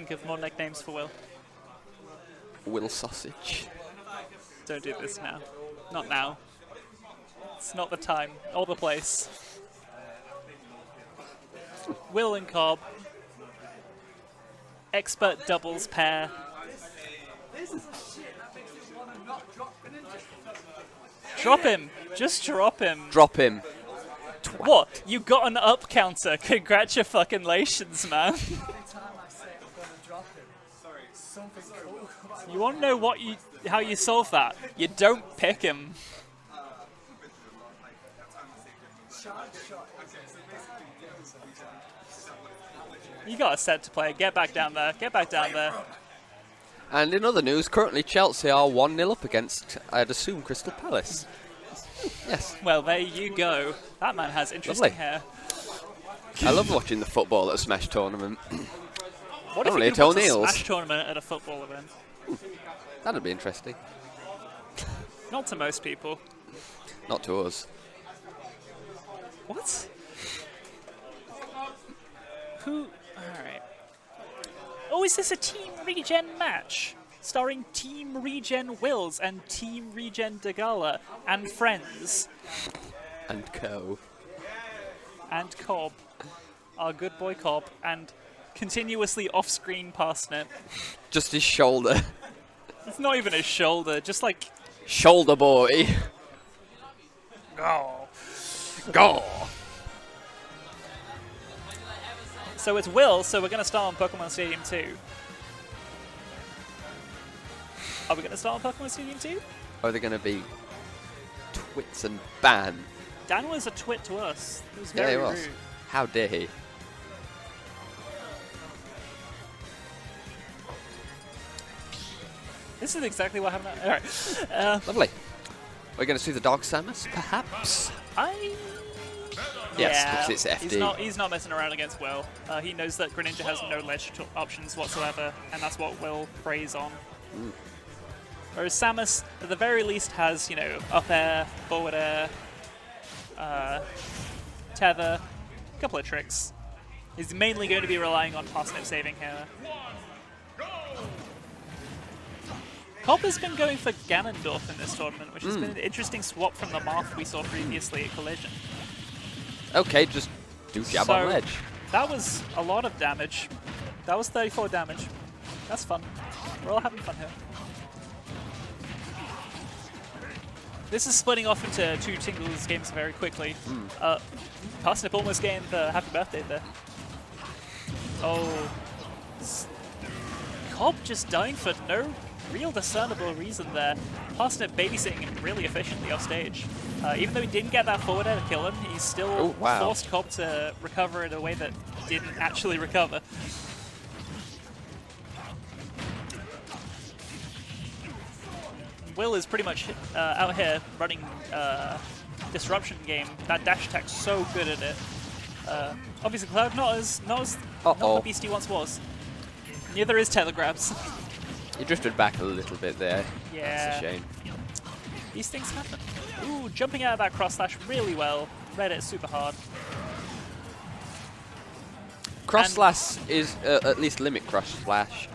think of more nicknames for Will. Will Sausage. Don't do this now. Not now. It's not the time or the place. Will and Cobb. Expert doubles pair. Drop him. Just drop him. Drop him. What? You got an up counter. Congratulations, man. You want to know how you solve that? You don't pick him. You got a set to play. Get back down there. Get back down there. And in other news, currently Chelsea are 1-0 up against, I'd assume, Crystal Palace. Yes. Well, there you go. That man has interesting hair. I love watching the football at a Smash tournament. What if you could watch a Smash tournament at a football event? That'd be interesting. Not to most people. Not to us. What? Who? Alright. Oh, is this a Team Regen match? Starring Team Regen Willz and Team Regen Degalla and friends. And Co. And Cobb. Our good boy Cobb. And continuously off-screen Parsnip. Just his shoulder. It's not even his shoulder, just like... Shoulder boy. Go. Go. So it's Will, so we're going to start on Pokemon Stadium 2. Are we going to start on Pokemon Stadium 2? Are they going to be twits and ban? Dan was a twit to us. It was very rude. How dare he? This is exactly what happened. All right. Lovely. We're going to see the Dark Samus, perhaps? Yes, because it's FD. He's not messing around against Will. He knows that Greninja has no ledge options whatsoever, and that's what Will preys on. Mm. Whereas Samus, at the very least, has, you know, up air, forward air, tether, a couple of tricks. He's mainly going to be relying on Parsnip saving here. Cobb has been going for Ganondorf in this tournament, which has been an interesting swap from the Marth we saw previously at Collision. Okay, just do jab on ledge. That was a lot of damage. That was 34 damage. That's fun. We're all having fun here. This is splitting off into two Tingles games very quickly. Parsnip almost gained the happy birthday there. Oh. Cobb just dying for no real discernible reason there. Parsnip babysitting him really efficiently off stage. Even though he didn't get that forward air to kill him, he still forced Cobb to recover in a way that didn't actually recover. Will is pretty much out here running disruption game. That dash attack's so good at it. Obviously, Cloud not the beast he once was. Neither is tether grabs. You drifted back a little bit there. Yeah. That's a shame. These things happen. Ooh, jumping out of that cross slash really well. Read it super hard. Cross slash is, at least limit cross slash,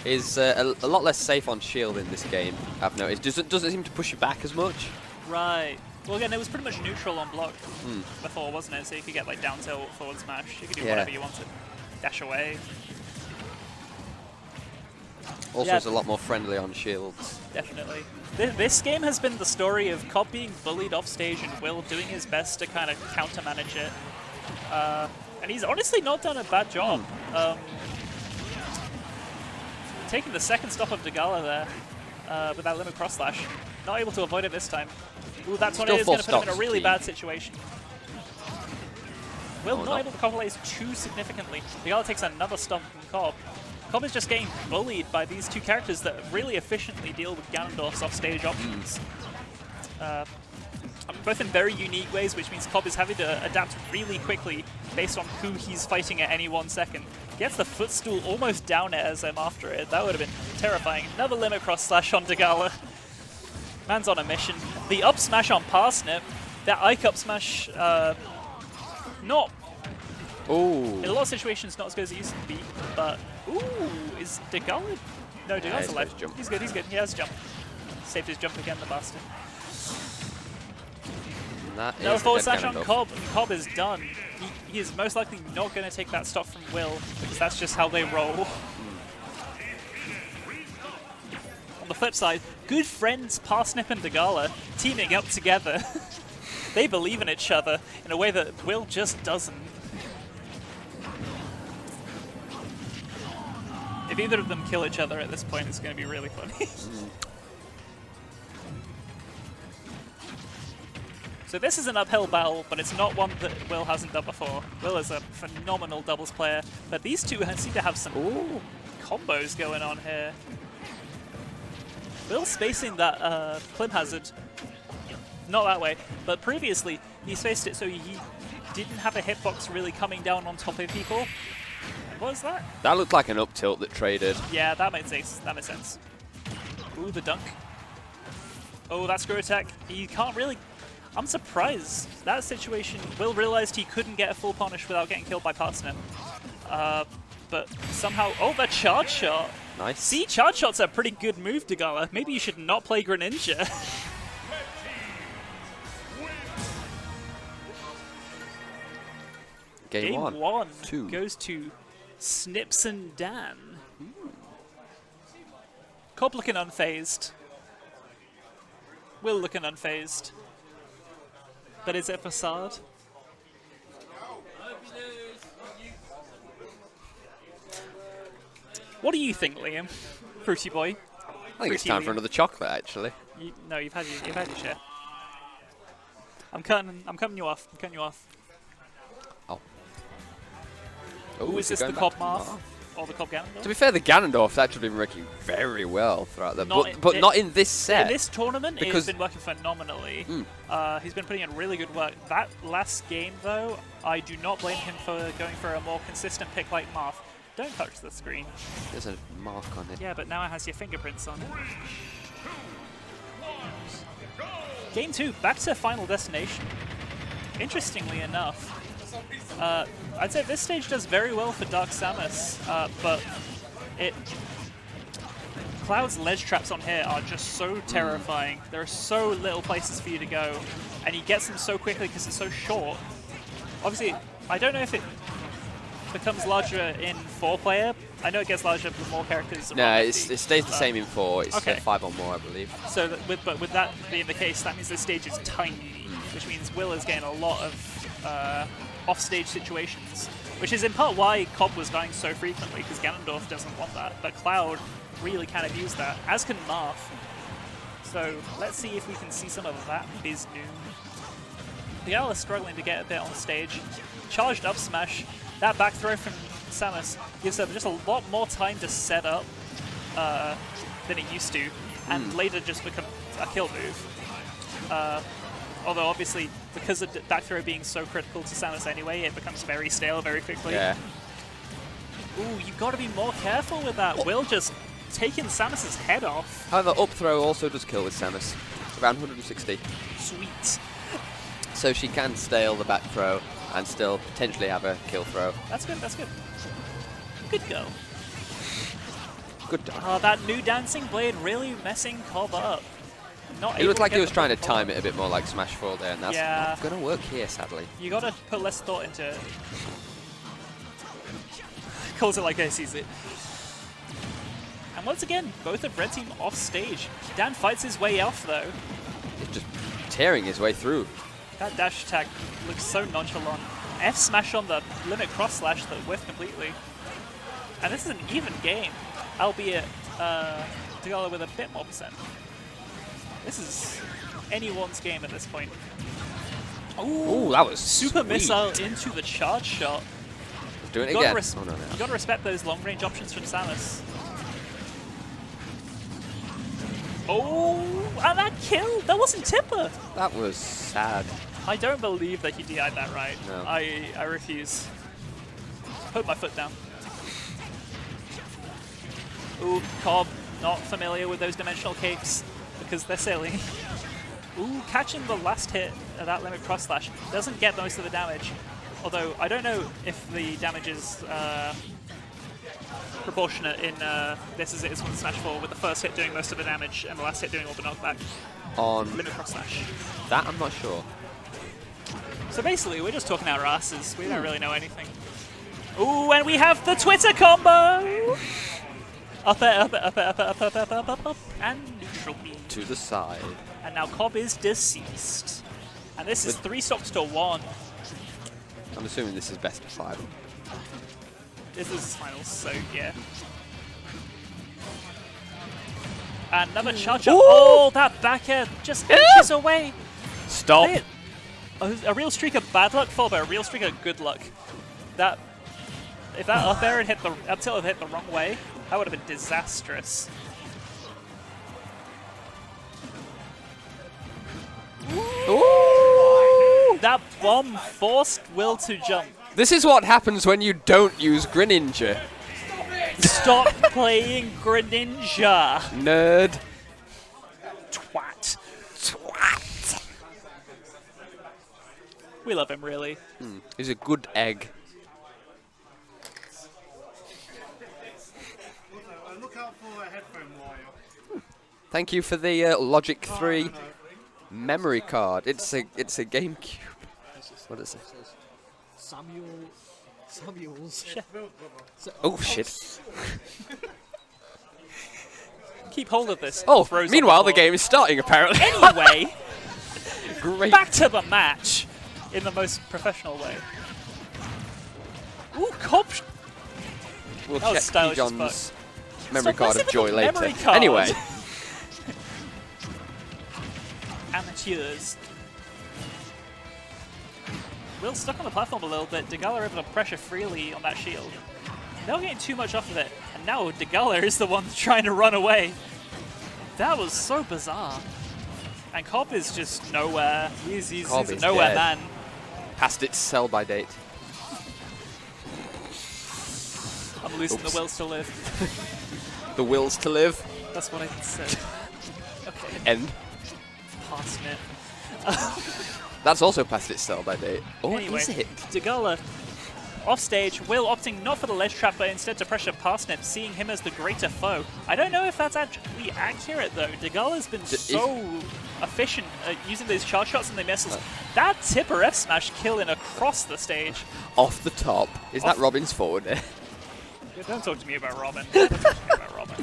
is a lot less safe on shield in this game, I've noticed. Doesn't seem to push you back as much. Right. Well, again, it was pretty much neutral on block before, wasn't it? So you could get like down tilt, forward smash. You could do whatever you wanted. Dash away. Also, it's a lot more friendly on shields. Definitely. This game has been the story of Cobb being bullied off stage and Will doing his best to kind of counter-manage it. And he's honestly not done a bad job. Taking the second stop of Degalla there with that limit cross slash. Not able to avoid it this time. Ooh, that's when it is going to put him in a really bad situation. Will not able to coverlaze too significantly. Degalla takes another stop from Cobb. Cobb is just getting bullied by these two characters that really efficiently deal with Ganondorf's offstage options. Both in very unique ways, which means Cobb is having to adapt really quickly based on who he's fighting at any 1 second. Gets the footstool almost down airs him after it. That would have been terrifying. Another limit cross slash on Degalla. Man's on a mission. The up smash on Parsnip. That Ike up smash, not Ooh. In a lot of situations, not as good as it used to be, but ooh, is Degalla? No, Degalla's alive. Jump. He's good, he's good. He has jump. Saved his jump again, the bastard. No forward slash on Cobb, and Cobb is done. He is most likely not going to take that stock from Will, because that's just how they roll. On the flip side, good friends Parsnip and Degalla teaming up together. They believe in each other in a way that Will just doesn't. If either of them kill each other at this point, it's going to be really funny. So this is an uphill battle, but it's not one that Will hasn't done before. Will is a phenomenal doubles player, but these two seem to have some combos going on here. Will spacing that Clim Hazard, not that way, but previously he spaced it so he didn't have a hitbox really coming down on top of people. What was that? That looked like an up tilt that traded. Yeah, that makes sense. That makes sense. Ooh, the dunk. Oh, that screw attack. He can't really... I'm surprised. That situation, Will realized he couldn't get a full punish without getting killed by Parsnip. But somehow... Oh, the charge shot. Nice. See, charge shot's a pretty good move, Degalla. Maybe you should not play Greninja. Game one. Two. Goes to Snips and Dan. Cobb looking unfazed. Will looking unfazed. But is it facade? What do you think, Liam? Fruity boy. I think it's Fruity time for Liam. another chocolate, actually. No, you've had your share. I'm cutting you off. I'm cutting you off. Oh. Ooh, is this the Cobb Marth? Or the Cobb Ganondorf? To be fair, the Ganondorf's actually been working very well throughout the... But not in this set. In this tournament, it's been working phenomenally. He's been putting in really good work. That last game, though, I do not blame him for going for a more consistent pick like Marth. Don't touch the screen. There's a mark on it. Yeah, but now it has your fingerprints on it. Game 2, back to Final Destination. Interestingly enough, I'd say this stage does very well for Dark Samus, but Cloud's ledge traps on here are just so terrifying. There are so little places for you to go, and he gets them so quickly because it's so short. Obviously, I don't know if it becomes larger in 4-player. I know it gets larger with more characters. No, it stays the same in 4. It's okay. 5 or more, I believe. So, but with that being the case, that means the stage is tiny, which means Will is getting a lot of off-stage situations, which is in part why Cobb was dying so frequently, because Ganondorf doesn't want that, but Cloud really can abuse that, as can Marth. So let's see if we can see some of that biz new. Degalla's struggling to get a bit on stage. Charged up smash. That back throw from Samus gives her just a lot more time to set up than it used to, and later just become a kill move. Although obviously, because of back throw being so critical to Samus anyway, it becomes very stale very quickly. Yeah. Ooh, you've got to be more careful with that. Will just taking Samus's head off. However, up throw also does kill with Samus. Around 160. Sweet. So she can stale the back throw and still potentially have a kill throw. That's good, that's good. Good go. Good done. Oh, that new dancing blade really messing Cobb up. It looked like he was trying to time it a bit more like Smash 4 there, and that's not going to work here, sadly. You got to put less thought into it. Calls it like he sees it. And once again, both of Red Team off stage. Dan fights his way off, though. He's just tearing his way through. That dash attack looks so nonchalant. F smash on the limit cross slash that whiffed completely. And this is an even game, albeit Degalla with a bit more percent. This is anyone's game at this point. Ooh, that was super sweet. missile into the charge shot. Let's do it again. Oh, no. You got to respect those long range options from Samus. Oh, and that kill! That wasn't Tipper! That was sad. I don't believe that he DI'd that right. No. I refuse. Put my foot down. Ooh, Cobb, not familiar with those dimensional capes because they're silly. Ooh, catching the last hit of that limit cross slash. Doesn't get most of the damage. Although I don't know if the damage is proportionate in this as it is on Smash 4, with the first hit doing most of the damage and the last hit doing all the knockback. On Limit Cross Slash. that, I'm not sure. So basically, we're just talking our asses. We don't really know anything. Ooh, and we have the Twitter combo! Up air, up air, up air, up air, up air, up air, up air, up air, and neutral B. To the side. And now Cobb is deceased. And this is 3 stocks to 1. I'm assuming this is best of 5. This is finals, so yeah. And another charge up. Oh, that back air just inches away. Stop. A real streak of bad luck followed by a real streak of good luck. That if that up air had hit the up tilt had hit the wrong way, that would have been disastrous. Ooh. That bomb forced Will to jump. This is what happens when you don't use Greninja. Stop playing Greninja. Nerd. Twat. Twat. We love him, really. He's a good egg. Look out for a headphone wire. Thank you for the Logic 3 memory card. It's a GameCube. What is it? Samuel's. Oh shit. Keep hold of this. Oh, Throws on meanwhile the floor. game is starting apparently. Anyway, Great. back to the match in the most professional way. Ooh, Cobb. We'll That was check stylish as John's memory Stop card messing of with joy the later. memory card. Anyway. Amateurs. Will's stuck on the platform a little bit. Degalla able to pressure freely on that shield. Not getting too much off of it. And now Degalla is the one trying to run away. That was so bizarre. And Cobb is just nowhere. He's Cobb a is nowhere dead. man. Past its sell-by date. I'm losing Oops. the wills to live. The wills to live. That's what I said. Okay. End. Parsnip. That's also past its sell-by date. Oh, Anyway, is it? Degalla off stage, Will opting not for the ledge trap but instead to pressure Parsnip, seeing him as the greater foe. I don't know if that's actually accurate though. Degalla's been so efficient at using those charge shots and the missiles. That tipper F smash killing across the stage. Off the top. Is that Robin's forward air? Yeah, don't talk to me about Robin. Don't talk to me about Robin.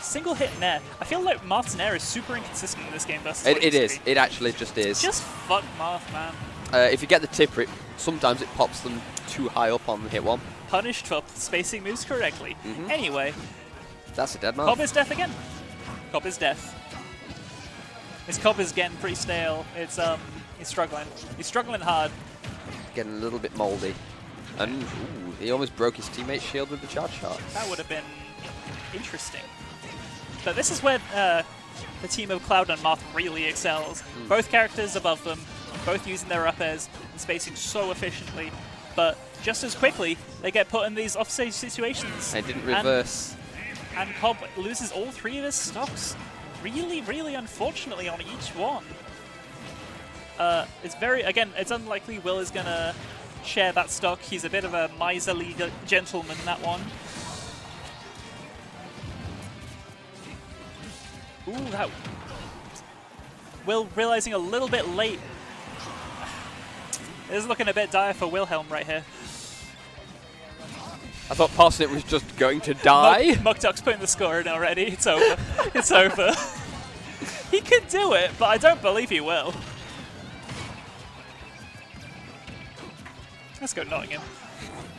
Single hit nair. I feel like Marth's nair is super inconsistent in this game versus what It used to is. be. It actually just is. Just fuck Marth, man. If you get the tipper, sometimes it pops them too high up on the hit one. Punished for spacing moves correctly. Anyway, That's a dead man. Cobb is death again. Cobb is death. This Cobb is getting pretty stale. It's he's struggling. He's struggling hard. Getting a little bit mouldy. And ooh, he almost broke his teammate's shield with the charge shot. That would have been interesting. But this is where the team of Cloud and Marth really excels. Both characters above them, both using their up airs and spacing so efficiently. But just as quickly, they get put in these offstage situations. And it didn't reverse. And Cobb loses all 3 of his stocks. Really, really unfortunately on each one. It's very, again, it's unlikely Will is going to share that stock. He's a bit of a miserly gentleman, that one. Ooh, that... Will realizing a little bit late. This is looking a bit dire for Wilhelm right here. I thought Parsnip was just going to die. Muktuk's putting the score in already. It's over. It's over. He could do it, but I don't believe he will. Let's go Nottingham.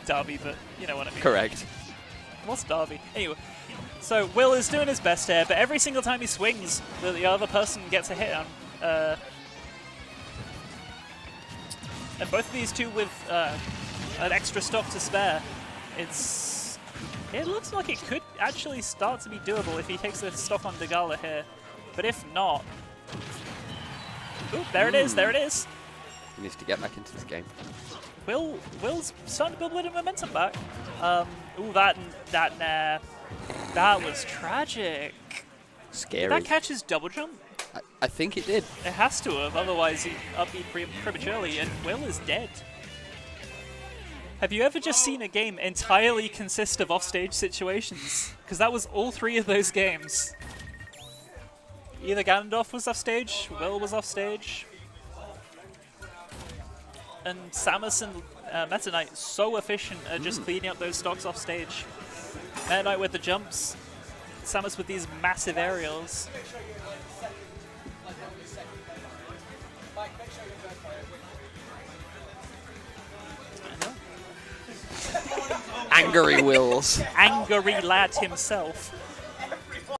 Derby, but you know what I mean. Correct. What's Derby? Anyway, so Will is doing his best here, but every single time he swings, the other person gets a hit on. And both of these two with an extra stock to spare. It looks like it could actually start to be doable if he takes the stock on Degalla here. But if not... Ooh, there it is, there it is. He needs to get back into this game. Will's starting to build a bit of momentum back. Ooh, that was tragic. Scary. Did that catch his double jump? I think it did. It has to have, otherwise he upbeat prematurely, and Will is dead. Have you ever just seen a game entirely consist of offstage situations? Because that was all 3 of those games. Either Ganondorf was offstage, Will was offstage, and Samus and Meta Knight so efficient at just cleaning up those stocks off stage. Meta Knight with the jumps, Samus with these massive aerials. Angry Willz. Angry lad himself.